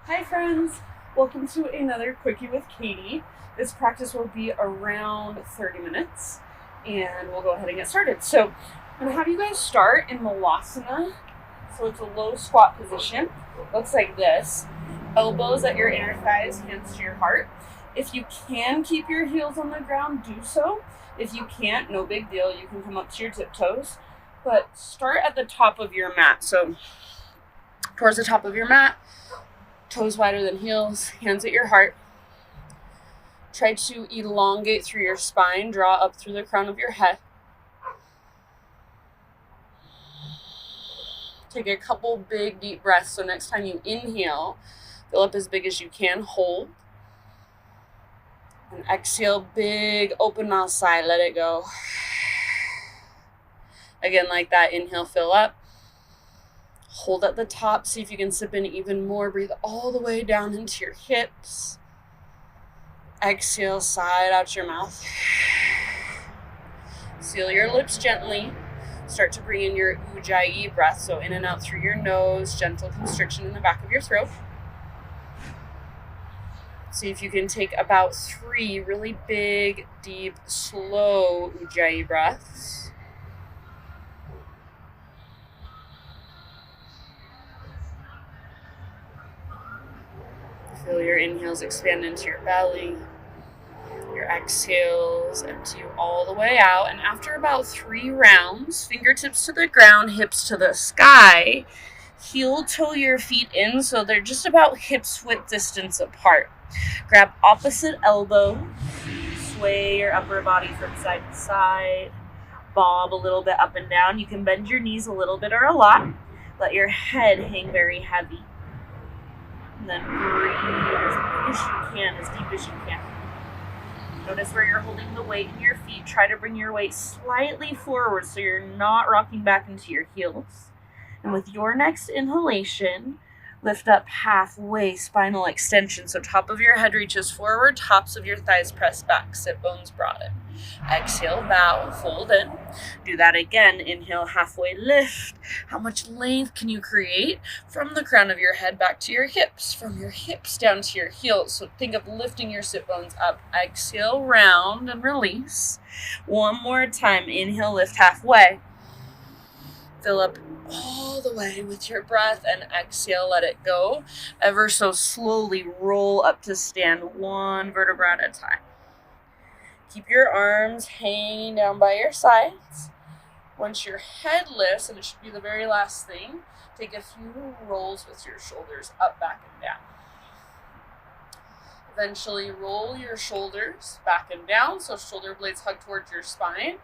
Hi friends, welcome to another Quickie with Katie. This practice will be around 30 minutes and we'll go ahead and get started. So I'm going to have you guys start in Malasana. So it's a low squat position. Looks like this. Elbows at your inner thighs, hands to your heart. If you can keep your heels on the ground, do so. If you can't, no big deal. You can come up to your tiptoes. But start at the top of your mat. So towards the top of your mat. Toes wider than heels, hands at your heart. Try to elongate through your spine, draw up through the crown of your head. Take a couple big deep breaths. So next time you inhale, fill up as big as you can, hold. And exhale, big open mouth sigh, let it go. Again, like that, inhale, fill up. Hold at the top, see if you can sip in even more. Breathe all the way down into your hips. Exhale, sigh out your mouth. Seal your lips gently. Start to bring in your Ujjayi breath, so in and out through your nose, gentle constriction in the back of your throat. See if you can take about 3 really big, deep, slow Ujjayi breaths. Feel your inhales expand into your belly. Your exhales empty you all the way out. And after about 3 rounds, fingertips to the ground, hips to the sky, heel toe your feet in so they're just about hips width distance apart. Grab opposite elbow, sway your upper body from side to side, bob a little bit up and down. You can bend your knees a little bit or a lot. Let your head hang very heavy. And then breathe as big as you can, as deep as you can. Notice where you're holding the weight in your feet. Try to bring your weight slightly forward so you're not rocking back into your heels. And with your next inhalation, lift up halfway, spinal extension. So top of your head reaches forward, tops of your thighs press back, sit bones broaden. Exhale, bow, fold in. Do that again. Inhale, halfway lift. How much length can you create from the crown of your head back to your hips, from your hips down to your heels? So think of lifting your sit bones up. Exhale, round and release. One more time. Inhale, lift halfway. Fill up all the way with your breath and exhale, let it go. Ever so slowly roll up to stand, 1 vertebra at a time. Keep your arms hanging down by your sides. Once your head lifts, and it should be the very last thing, take a few rolls with your shoulders up, back, and down. Eventually roll your shoulders back and down, so shoulder blades hug towards your spine.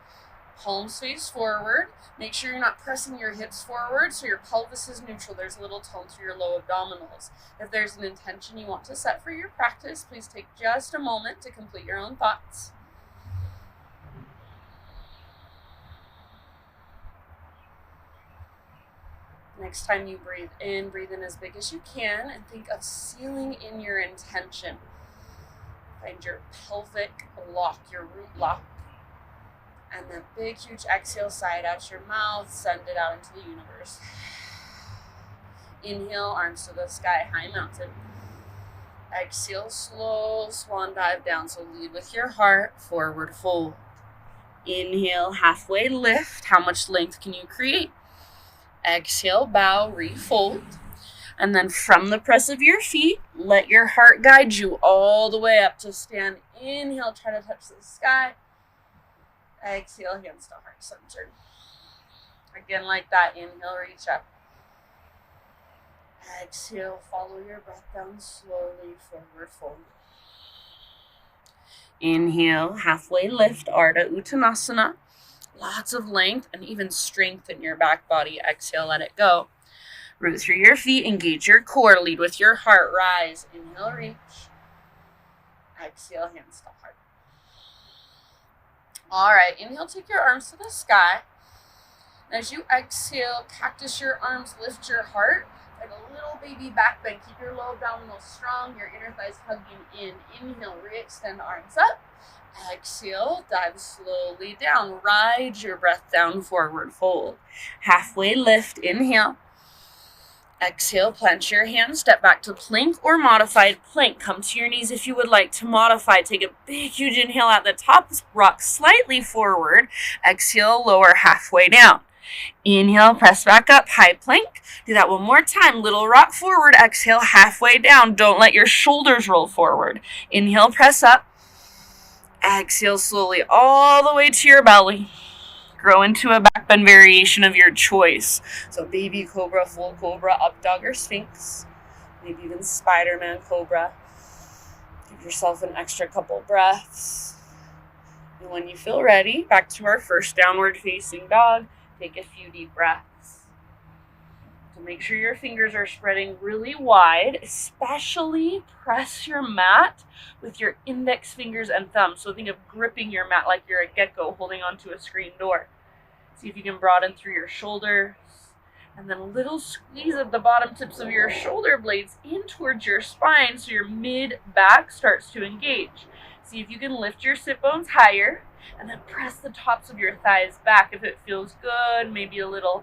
Palms face forward. Make sure you're not pressing your hips forward so your pelvis is neutral. There's a little tone through your low abdominals. If there's an intention you want to set for your practice, please take just a moment to complete your own thoughts. Next time you breathe in as big as you can, and think of sealing in your intention. Find your pelvic lock, your root lock. And then big, huge exhale, sigh it out your mouth, send it out into the universe. Inhale, arms to the sky, high mountain. Exhale, slow swan dive down. So lead with your heart, forward fold. Inhale, halfway lift. How much length can you create? Exhale, bow, refold. And then from the press of your feet, let your heart guide you all the way up to stand. Inhale, try to touch the sky. Exhale, hands to heart center. Again, like that. Inhale, reach up. Exhale, follow your breath down slowly, forward fold. Inhale, halfway lift, Ardha Uttanasana. Lots of length and even strength in your back body. Exhale, let it go. Root through your feet, engage your core, lead with your heart, rise. Inhale, reach. Exhale, hands to heart. All right, inhale, take your arms to the sky. And as you exhale, cactus your arms, lift your heart. Like a little baby back bend. Keep your low abdominals strong, your inner thighs hugging in. Inhale, re-extend arms up. Exhale, dive slowly down. Ride your breath down, forward fold. Halfway lift, inhale. Exhale, plant your hands, step back to plank or modified plank. Come to your knees if you would like to modify. Take a big, huge inhale at the top, rock slightly forward. Exhale, lower halfway down. Inhale, press back up, high plank. Do that one more time. Little rock forward, exhale, halfway down. Don't let your shoulders roll forward. Inhale, press up. Exhale slowly all the way to your belly. Grow into a back bend variation of your choice. So baby cobra, full cobra, up dog, or sphinx. Maybe even Spider-Man cobra. Give yourself an extra couple breaths. And when you feel ready, back to our first downward facing dog. Take a few deep breaths. So make sure your fingers are spreading really wide, especially press your mat with your index fingers and thumbs. So think of gripping your mat like you're a gecko holding onto a screen door. See if you can broaden through your shoulders. And then a little squeeze of the bottom tips of your shoulder blades in towards your spine so your mid-back starts to engage. See if you can lift your sit bones higher and then press the tops of your thighs back if it feels good. Maybe a little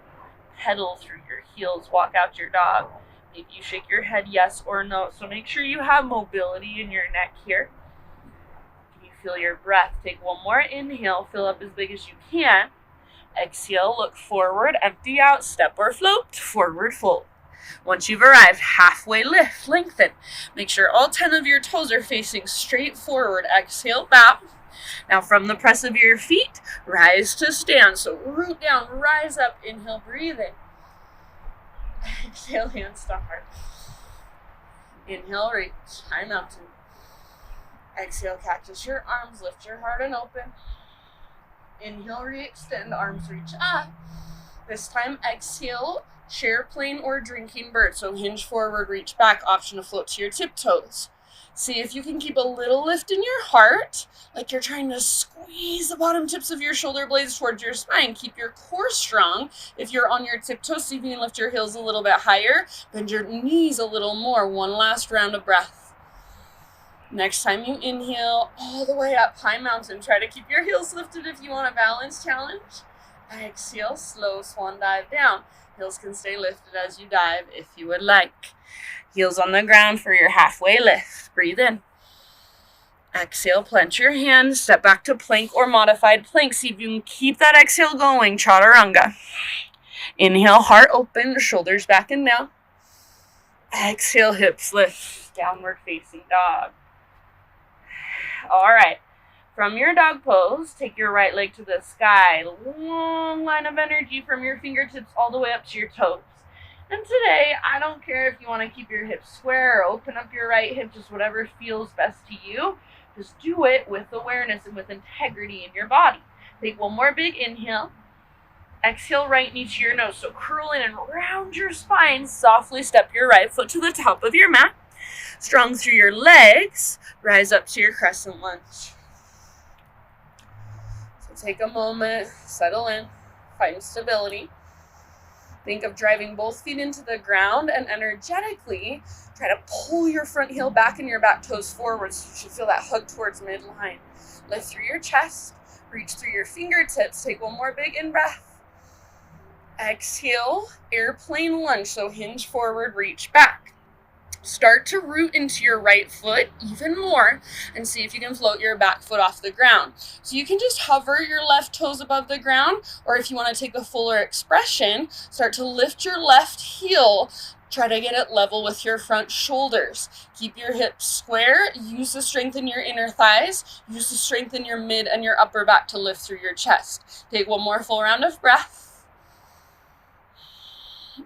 pedal through your heels, walk out your dog. Maybe you shake your head yes or no. So make sure you have mobility in your neck here. Can you feel your breath? Take one more inhale, fill up as big as you can. Exhale, look forward, empty out, step or float, forward fold. Once you've arrived, halfway lift, lengthen. Make sure all 10 of your toes are facing straight forward. Exhale, bow. Now from the press of your feet, rise to stand. So root down, rise up, inhale, breathe in. Exhale, hands to heart. Inhale, reach, high mountain. Exhale, cactus your arms, lift your heart and open. Inhale, re-extend, arms reach up. This time, exhale, chair, plane, or drinking bird. So hinge forward, reach back, option to float to your tiptoes. See if you can keep a little lift in your heart, like you're trying to squeeze the bottom tips of your shoulder blades towards your spine. Keep your core strong. If you're on your tiptoes, see if you can lift your heels a little bit higher. Bend your knees a little more. One last round of breath. Next time you inhale, all the way up, high mountain. Try to keep your heels lifted if you want a balance challenge. Exhale, slow swan dive down. Heels can stay lifted as you dive if you would like. Heels on the ground for your halfway lift. Breathe in. Exhale, plant your hands, step back to plank or modified plank. See if you can keep that exhale going, chaturanga. Inhale, heart open, shoulders back and down. Exhale, hips lift, downward facing dog. All right, from your dog pose, take your right leg to the sky. Long line of energy from your fingertips all the way up to your toes. And today, I don't care if you want to keep your hips square or open up your right hip, just whatever feels best to you. Just do it with awareness and with integrity in your body. Take one more big inhale. Exhale, right knee to your nose. So curl in and round your spine. Softly step your right foot to the top of your mat. Strong through your legs, rise up to your crescent lunge. So take a moment, settle in, find stability. Think of driving both feet into the ground and energetically try to pull your front heel back and your back toes forward so you should feel that hug towards midline. Lift through your chest, reach through your fingertips. Take one more big in-breath. Exhale, airplane lunge, so hinge forward, reach back. Start to root into your right foot even more and see if you can float your back foot off the ground. So you can just hover your left toes above the ground, or if you want to take a fuller expression, start to lift your left heel. Try to get it level with your front shoulders. Keep your hips square. Use the strength in your inner thighs. Use the strength in your mid and your upper back to lift through your chest. Take one more full round of breath.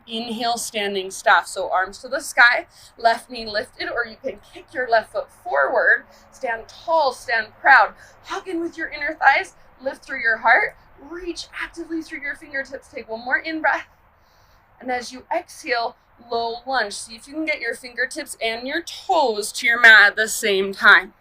Inhale, standing staff. So arms to the sky, left knee lifted, or you can kick your left foot forward. Stand tall, stand proud. Hug in with your inner thighs, lift through your heart, reach actively through your fingertips. Take one more in-breath. And as you exhale, low lunge. See if you can get your fingertips and your toes to your mat at the same time.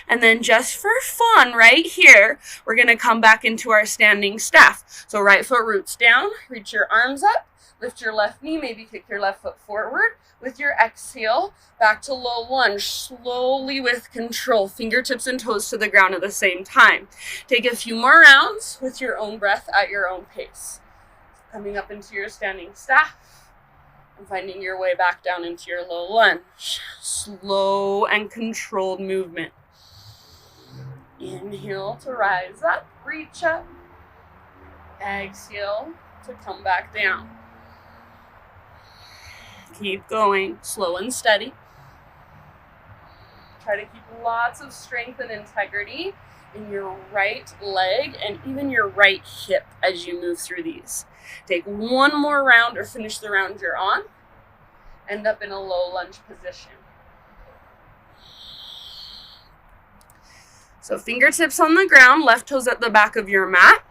And then just for fun, right here, we're going to come back into our standing staff. So right foot roots down, reach your arms up. Lift your left knee, maybe kick your left foot forward. With your exhale, back to low lunge, slowly with control. Fingertips and toes to the ground at the same time. Take a few more rounds with your own breath at your own pace. Coming up into your standing staff. And finding your way back down into your low lunge. Slow and controlled movement. Inhale to rise up, reach up. Exhale to come back down. Keep going, slow and steady. Try to keep lots of strength and integrity in your right leg and even your right hip as you move through these. Take one more round or finish the round you're on. End up in a low lunge position. So fingertips on the ground, left toes at the back of your mat.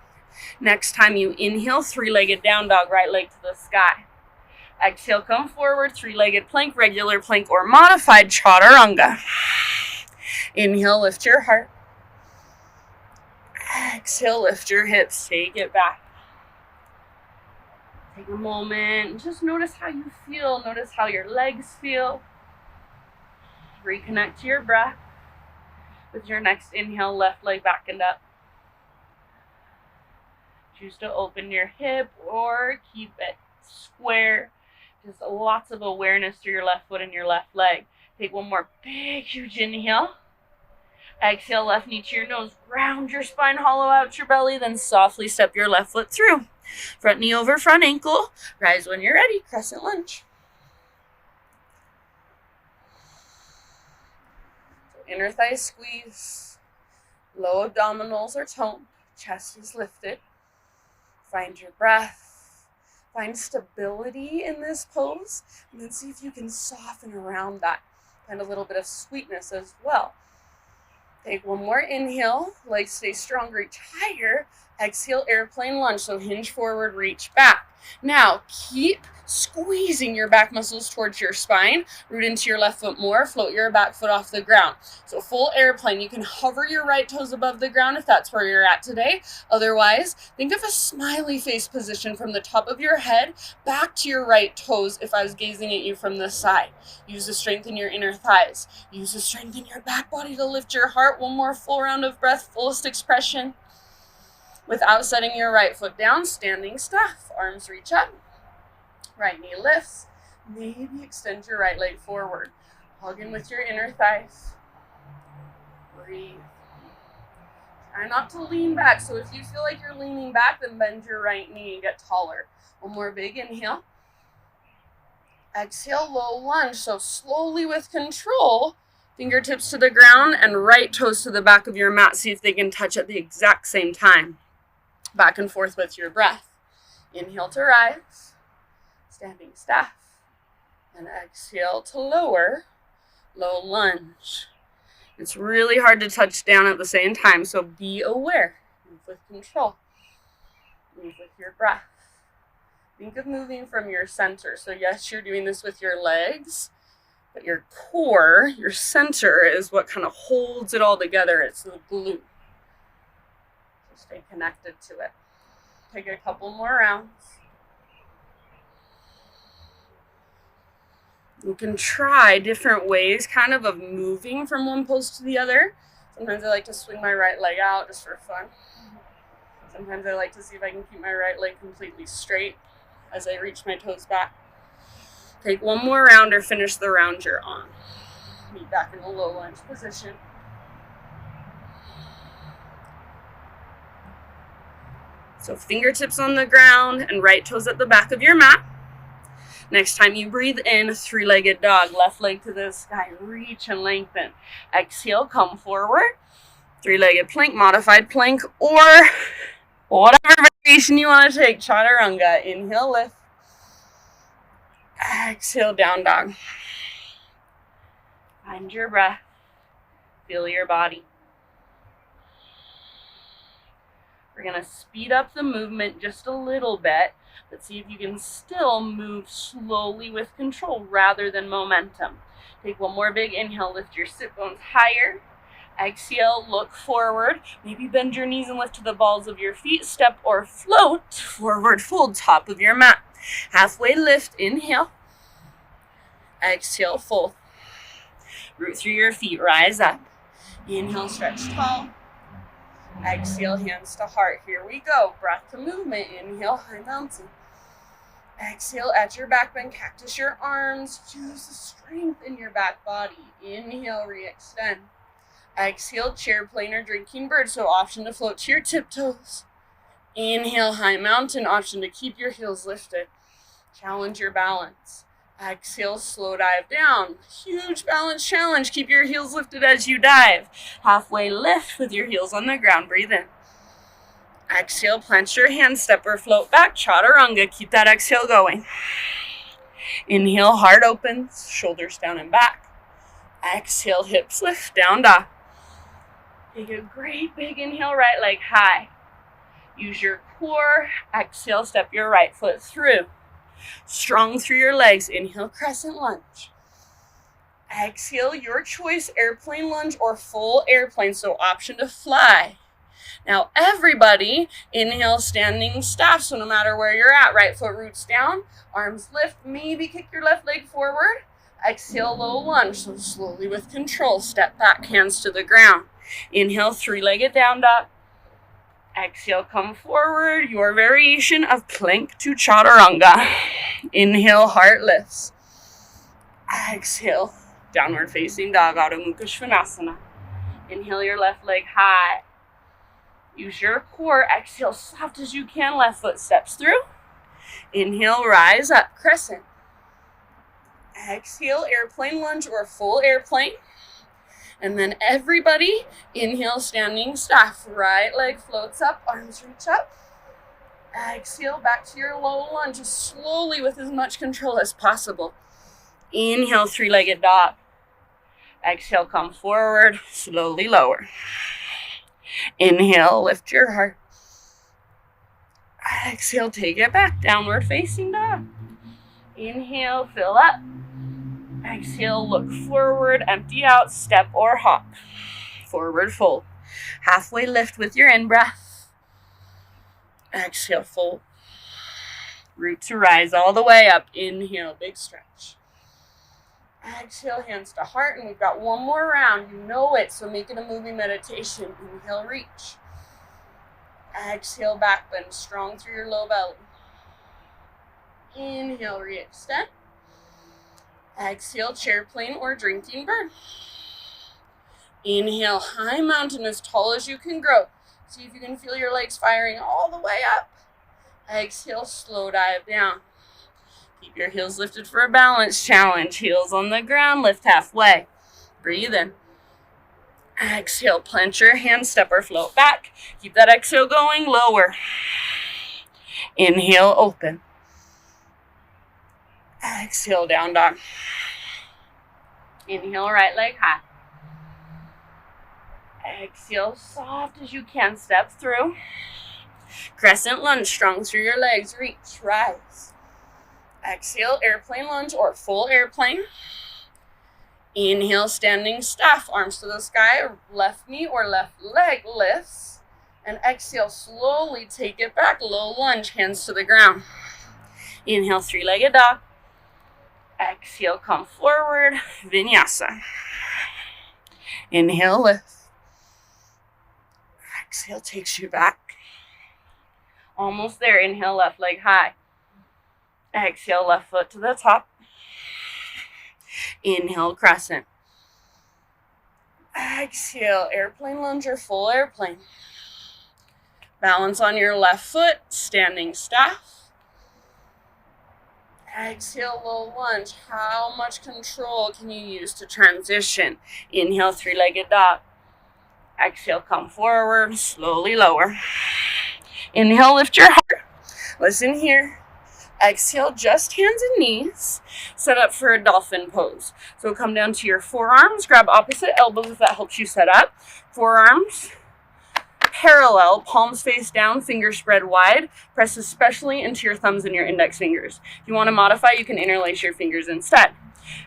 Next time you inhale, three-legged down dog, right leg to the sky. Exhale, come forward, three-legged plank, regular plank, or modified chaturanga. Inhale, lift your heart. Exhale, lift your hips, take it back. Take a moment, just notice how you feel, notice how your legs feel. Reconnect to your breath. With your next inhale, left leg back and up. Choose to open your hip or keep it square. Just lots of awareness through your left foot and your left leg. Take one more big, huge inhale. Exhale, left knee to your nose. Round your spine, hollow out your belly. Then softly step your left foot through. Front knee over front ankle. Rise when you're ready. Crescent lunge. Inner thigh squeeze. Low abdominals are toned. Chest is lifted. Find your breath. Find stability in this pose. And then see if you can soften around that. Find a little bit of sweetness as well. Take one more inhale. Legs stay strong, reach higher. Exhale, airplane lunge. So hinge forward, reach back. Now, keep squeezing your back muscles towards your spine. Root into your left foot more. Float your back foot off the ground. So full airplane. You can hover your right toes above the ground if that's where you're at today. Otherwise, think of a smiley face position from the top of your head back to your right toes if I was gazing at you from this side. Use the strength in your inner thighs. Use the strength in your back body to lift your heart. One more full round of breath, fullest expression. Without setting your right foot down, standing staff. Arms reach up. Right knee lifts. Maybe extend your right leg forward. Hug in with your inner thighs. Breathe. Try not to lean back. So if you feel like you're leaning back, then bend your right knee and get taller. One more big inhale. Exhale, low lunge. So slowly with control, fingertips to the ground and right toes to the back of your mat. See if they can touch at the exact same time. Back and forth with your breath. Inhale to rise. Standing staff. And exhale to lower. Low lunge. It's really hard to touch down at the same time, so be aware. Move with control. Move with your breath. Think of moving from your center. So yes, you're doing this with your legs, but your core, your center is what kind of holds it all together. It's the glue. So stay connected to it. Take a couple more rounds. You can try different ways kind of moving from one pose to the other. Sometimes I like to swing my right leg out just for fun. Sometimes I like to see if I can keep my right leg completely straight as I reach my toes back. Take one more round or finish the round you're on. Meet back in a low lunge position. So fingertips on the ground and right toes at the back of your mat. Next time you breathe in, three-legged dog, left leg to the sky, reach and lengthen. Exhale, come forward. Three-legged plank, modified plank, or whatever variation you want to take. Chaturanga, inhale, lift. Exhale, down dog. Find your breath. Feel your body. We're going to speed up the movement just a little bit. Let's see if you can still move slowly with control rather than momentum. Take one more big inhale, lift your sit bones higher. Exhale, look forward. Maybe bend your knees and lift to the balls of your feet. Step or float, forward fold, top of your mat. Halfway lift, inhale. Exhale, fold. Root through your feet, rise up. Inhale, stretch tall. Exhale, hands to heart. Here we go. Breath to movement. Inhale, high mountain. Exhale at your back bend, cactus your arms. Use the strength in your back body. Inhale, re-extend. Exhale, chair, plane, or drinking bird. So option to float to your tiptoes. Inhale, high mountain. Option to keep your heels lifted. Challenge your balance. Exhale, slow dive down. Huge balance challenge. Keep your heels lifted as you dive. Halfway lift with your heels on the ground. Breathe in. Exhale, plant your hand, step or float back. Chaturanga. Keep that exhale going. Inhale, heart opens, shoulders down and back. Exhale, hips lift, down dog. Take a great big inhale, right leg high. Use your core. Exhale, step your right foot through. Strong through your legs. Inhale, crescent lunge. Exhale, your choice, airplane lunge or full airplane. So option to fly. Now everybody, inhale, standing staff. So no matter where you're at, right foot roots down, arms lift, maybe kick your left leg forward. Exhale, low lunge. So slowly with control, step back, hands to the ground. Inhale, three-legged down dog. Exhale, come forward, your variation of plank to chaturanga. Inhale, heart lifts. Exhale, downward facing dog, Adho Mukha Svanasana. Inhale your left leg high. Use your core. Exhale, soft as you can, left foot steps through. Inhale, rise up, crescent. Exhale, airplane lunge or full airplane. And then everybody, inhale, standing staff. Right leg floats up, arms reach up. Exhale, back to your low lunge, just slowly with as much control as possible. Inhale, three-legged dog. Exhale, come forward, slowly lower. Inhale, lift your heart. Exhale, take it back, downward facing dog. Inhale, fill up. Exhale, look forward, empty out, step or hop. Forward fold. Halfway lift with your in-breath. Exhale, fold. Root to rise all the way up. Inhale, big stretch. Exhale, hands to heart, and we've got one more round. You know it, so make it a moving meditation. Inhale, reach. Exhale, back bend, strong through your low belly. Inhale, re-extend. Exhale, chair, plane, or drinking bird. Inhale, high mountain, as tall as you can grow. See if you can feel your legs firing all the way up. Exhale, slow dive down. Keep your heels lifted for a balance challenge. Heels on the ground, lift halfway. Breathe in. Exhale, plant your hand, step or float back. Keep that exhale going, lower. Inhale, open. Exhale, down dog. Inhale, right leg high. Exhale, soft as you can, step through. Crescent lunge, strong through your legs, reach, rise. Exhale, airplane lunge or full airplane. Inhale, standing staff, arms to the sky, left knee or left leg lifts. And exhale, slowly take it back, low lunge, hands to the ground. Inhale, three-legged dog. Exhale, come forward, vinyasa. Inhale, lift. Exhale, takes you back. Almost there. Inhale, left leg high. Exhale, left foot to the top. Inhale, crescent. Exhale, airplane lunge or full airplane. Balance on your left foot, standing staff. Exhale, low lunge. How much control can you use to transition? Inhale, three-legged dog. Exhale, come forward, slowly lower. Inhale, lift your heart. Listen here. Exhale, just hands and knees. Set up for a dolphin pose. So come down to your forearms. Grab opposite elbows if that helps you set up. Forearms parallel, palms face down, fingers spread wide. Press especially into your thumbs and your index fingers. If you want to modify, you can interlace your fingers instead.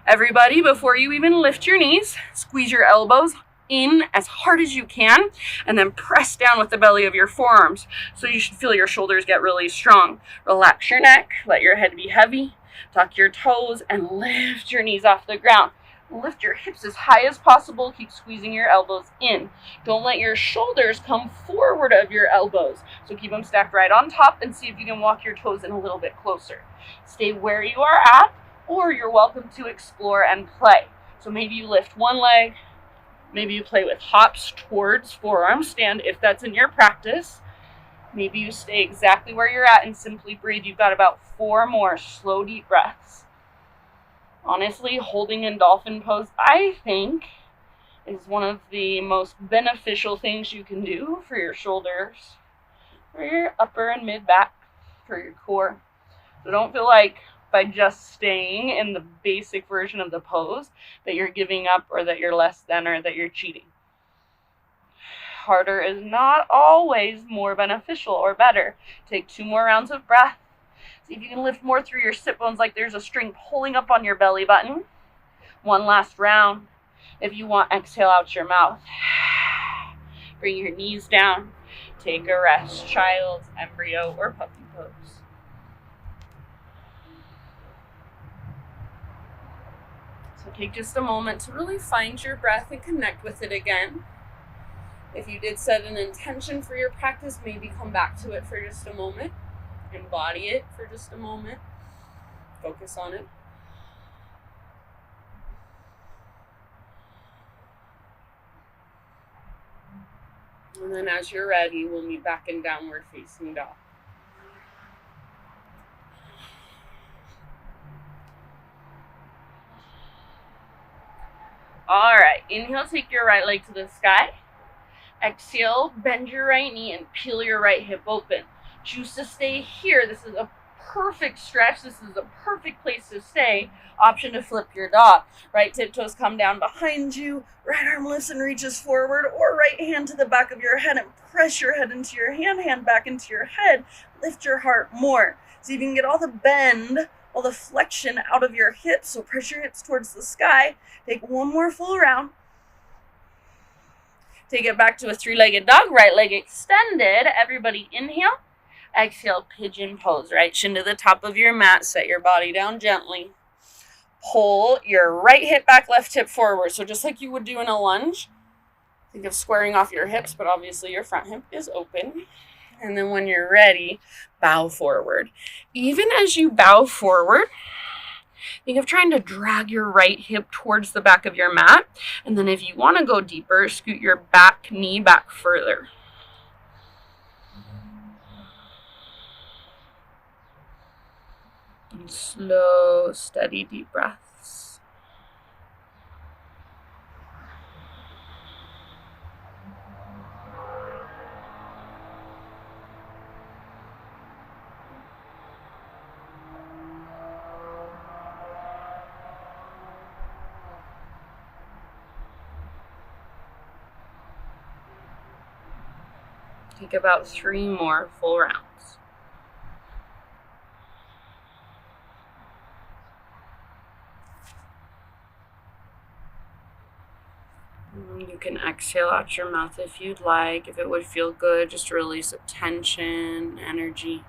Everybody, before you even lift your knees, squeeze your elbows in as hard as you can, and then press down with the belly of your forearms. So you should feel your shoulders get really strong. Relax your neck, let your head be heavy, tuck your toes, and lift your knees off the ground. Lift your hips as high as possible. Keep squeezing your elbows in. Don't let your shoulders come forward of your elbows. So keep them stacked right on top and see if you can walk your toes in a little bit closer. Stay where you are at, or you're welcome to explore and play. So maybe you lift one leg, maybe you play with hops towards forearm stand if that's in your practice. Maybe you stay exactly where you're at and simply breathe. You've got about 4 more slow, deep breaths. Honestly, holding in dolphin pose, I think, is one of the most beneficial things you can do for your shoulders, for your upper and mid back, for your core. So don't feel like by just staying in the basic version of the pose that you're giving up or that you're less than or that you're cheating. Harder is not always more beneficial or better. Take 2 more rounds of breath. See if you can lift more through your sit bones like there's a string pulling up on your belly button. 1 last round. If you want, exhale out your mouth. Bring your knees down. Take a rest. Child's embryo or puppy pose. So take just a moment to really find your breath and connect with it again. If you did set an intention for your practice, maybe come back to it for just a moment. Embody it for just a moment. Focus on it. And then as you're ready, we'll meet back in downward facing dog. All right, inhale, take your right leg to the sky. Exhale, bend your right knee and peel your right hip open. Choose to stay here. This is a perfect stretch. This is a perfect place to stay. Option to flip your dog. Right tiptoes come down behind you. Right arm lifts and reaches forward, or right hand to the back of your head and press your head into your hand back into your head. Lift your heart more. So you can get all the bend, all the flexion out of your hips. So press your hips towards the sky. Take 1 more full round. Take it back to a 3-legged dog, right leg extended. Everybody inhale. Exhale, pigeon pose. Right shin to the top of your mat. Set your body down gently. Pull your right hip back, left hip forward. So just like you would do in a lunge, think of squaring off your hips, but obviously your front hip is open. And then when you're ready, bow forward. Even as you bow forward, think of trying to drag your right hip towards the back of your mat. And then if you want to go deeper, scoot your back knee back further. And slow, steady, deep breaths. Take about 3 more full rounds. You can exhale out your mouth if you'd like, if it would feel good, just to release of tension, energy.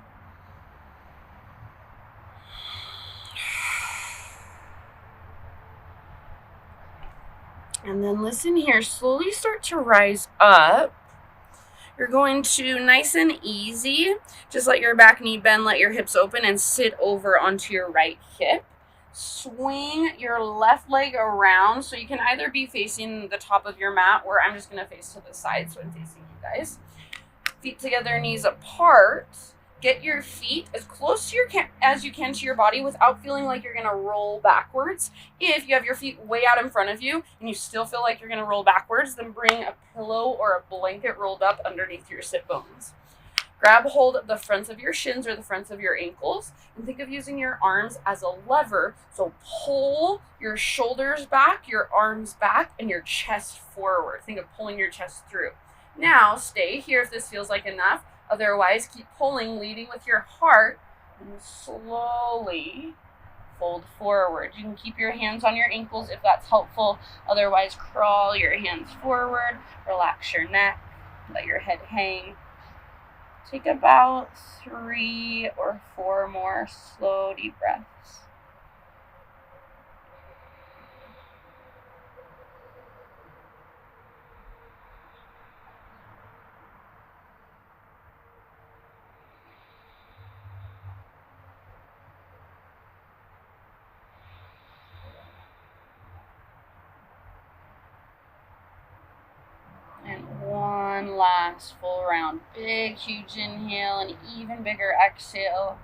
And then listen here, slowly start to rise up. You're going to, nice and easy, just let your back knee bend, let your hips open, and sit over onto your right hip. Swing your left leg around, so you can either be facing the top of your mat, or I'm just going to face to the side, so I'm facing you guys. Feet together, knees apart. Get your feet as close to as you can to your body without feeling like you're going to roll backwards. If you have your feet way out in front of you and you still feel like you're going to roll backwards, then bring a pillow or a blanket rolled up underneath your sit bones. Grab hold of the fronts of your shins or the fronts of your ankles and think of using your arms as a lever. So pull your shoulders back, your arms back, and your chest forward. Think of pulling your chest through. Now stay here if this feels like enough. Otherwise, keep pulling, leading with your heart, and slowly fold forward. You can keep your hands on your ankles if that's helpful. Otherwise, crawl your hands forward, relax your neck, let your head hang. Take about 3 or 4 more slow, deep breaths. last full round. Big, huge inhale and even bigger exhale.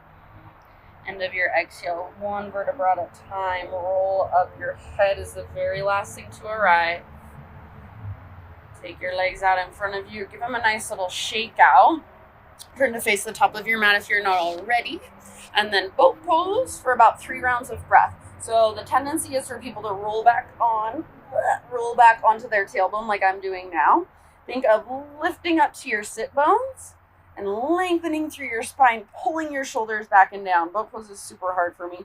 End of your exhale, one vertebra at a time. Roll up. Your head is the very last thing to arrive. Take your legs out in front of you. Give them a nice little shake out. Turn to face the top of your mat if you're not already. And then boat pose for about 3 rounds of breath. So the tendency is for people to roll back onto their tailbone like I'm doing now. Think of lifting up to your sit bones and lengthening through your spine, pulling your shoulders back and down. Boat pose is super hard for me.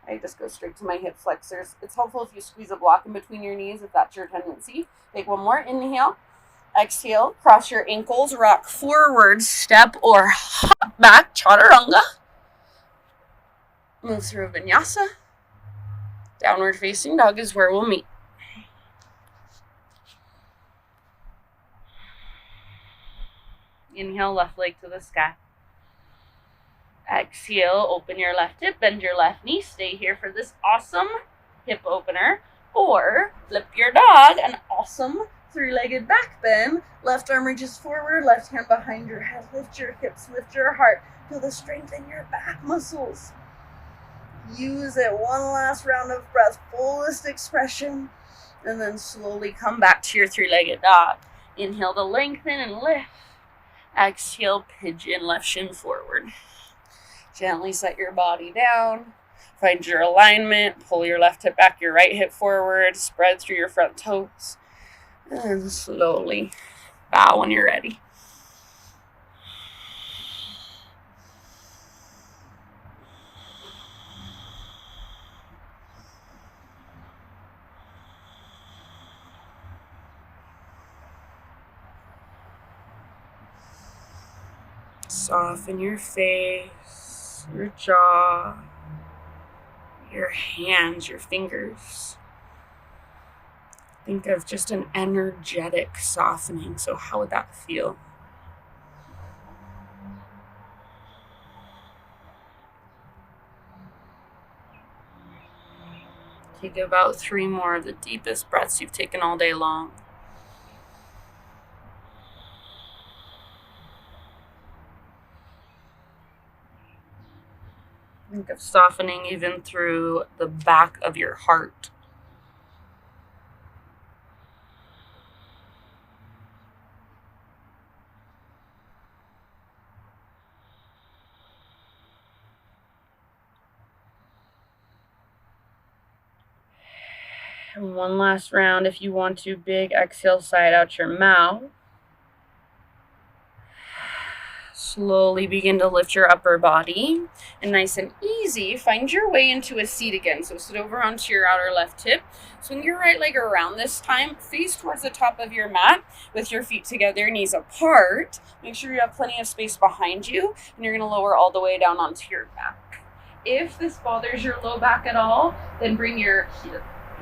I just go straight to my hip flexors. It's helpful if you squeeze a block in between your knees if that's your tendency. Take one more inhale. Exhale, cross your ankles, rock forward, step or hop back, chaturanga. Move through vinyasa. Downward facing dog is where we'll meet. Inhale, left leg to the sky. Exhale, open your left hip, bend your left knee. Stay here for this awesome hip opener. Or flip your dog, an awesome 3-legged back bend. Left arm reaches forward, left hand behind your head. Lift your hips, lift your heart. Feel the strength in your back muscles. Use it. One last round of breath, fullest expression. And then slowly come back to your 3-legged dog. Inhale to lengthen and lift. Exhale, pigeon, left shin forward. Gently set your body down. Find your alignment. Pull your left hip back, your right hip forward. Spread through your front toes. And slowly bow when you're ready. Soften your face, your jaw, your hands, your fingers. Think of just an energetic softening. So how would that feel? Take about 3 more of the deepest breaths you've taken all day long. Think of softening even through the back of your heart. And one last round if you want to. Big exhale, side out your mouth. Slowly begin to lift your upper body. And nice and easy, find your way into a seat again. So sit over onto your outer left hip. Swing your right leg around this time. Face towards the top of your mat with your feet together, knees apart. Make sure you have plenty of space behind you. And you're going to lower all the way down onto your back. If this bothers your low back at all, then bring your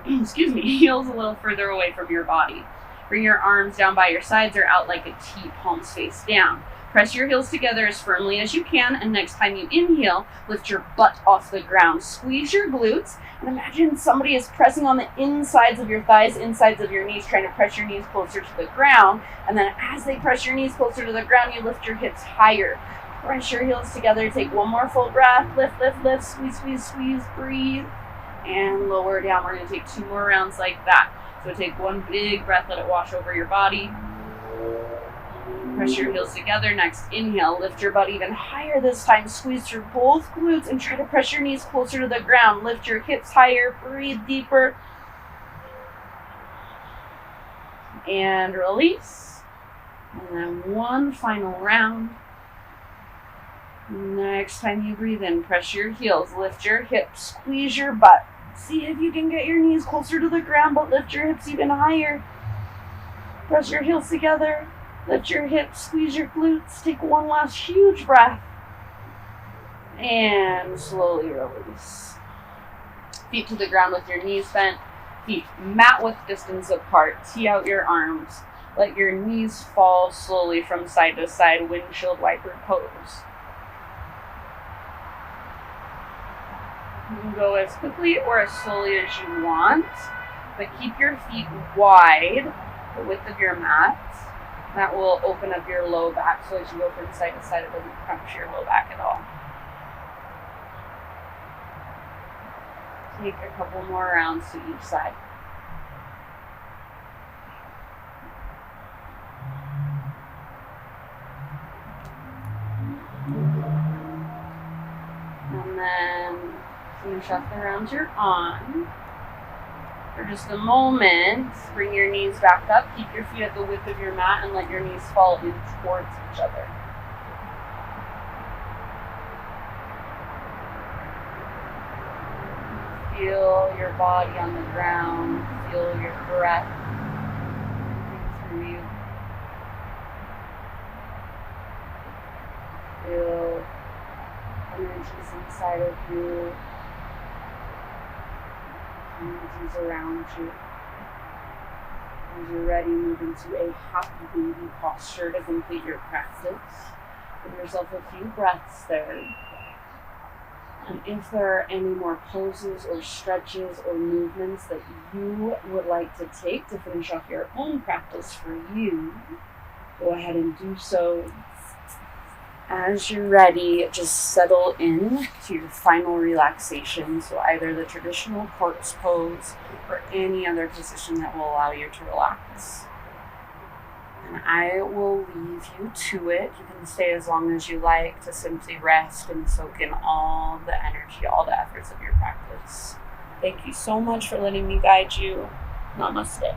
heels a little further away from your body. Bring your arms down by your sides or out like a T, palms face down. Press your heels together as firmly as you can, and next time you inhale, lift your butt off the ground. Squeeze your glutes, and imagine somebody is pressing on the insides of your thighs, insides of your knees, trying to press your knees closer to the ground. And then as they press your knees closer to the ground, you lift your hips higher. Press your heels together. Take one more full breath. Lift, lift, lift. Squeeze, squeeze, squeeze. Breathe. And lower down. We're going to take 2 more rounds like that. So take one big breath. Let it wash over your body. Press your heels together. Next, inhale. Lift your butt even higher this time. Squeeze through both glutes and try to press your knees closer to the ground. Lift your hips higher. Breathe deeper. And release. And then one final round. Next time you breathe in, press your heels. Lift your hips. Squeeze your butt. See if you can get your knees closer to the ground, but lift your hips even higher. Press your heels together. Lift your hips, squeeze your glutes. Take one last huge breath. And slowly release. Feet to the ground with your knees bent. Feet mat width distance apart. Tee out your arms. Let your knees fall slowly from side to side. Windshield wiper pose. You can go as quickly or as slowly as you want, but keep your feet wide, the width of your mat. That will open up your low back, so as you go from side to side, it doesn't crunch your low back at all. Take a couple more rounds to each side. And then finish off the rounds you're on. For just a moment, bring your knees back up. Keep your feet at the width of your mat and let your knees fall in towards each other. Feel your body on the ground. Feel your breath through you. Feel energies inside of you. Energies around you. As you're ready, move into a happy baby posture to complete your practice. Give yourself a few breaths there. And if there are any more poses or stretches or movements that you would like to take to finish off your own practice for you, go ahead and do so. As you're ready, just settle in to your final relaxation. So either the traditional corpse pose or any other position that will allow you to relax. And I will leave you to it. You can stay as long as you like to simply rest and soak in all the energy, all the efforts of your practice. Thank you so much for letting me guide you. Namaste.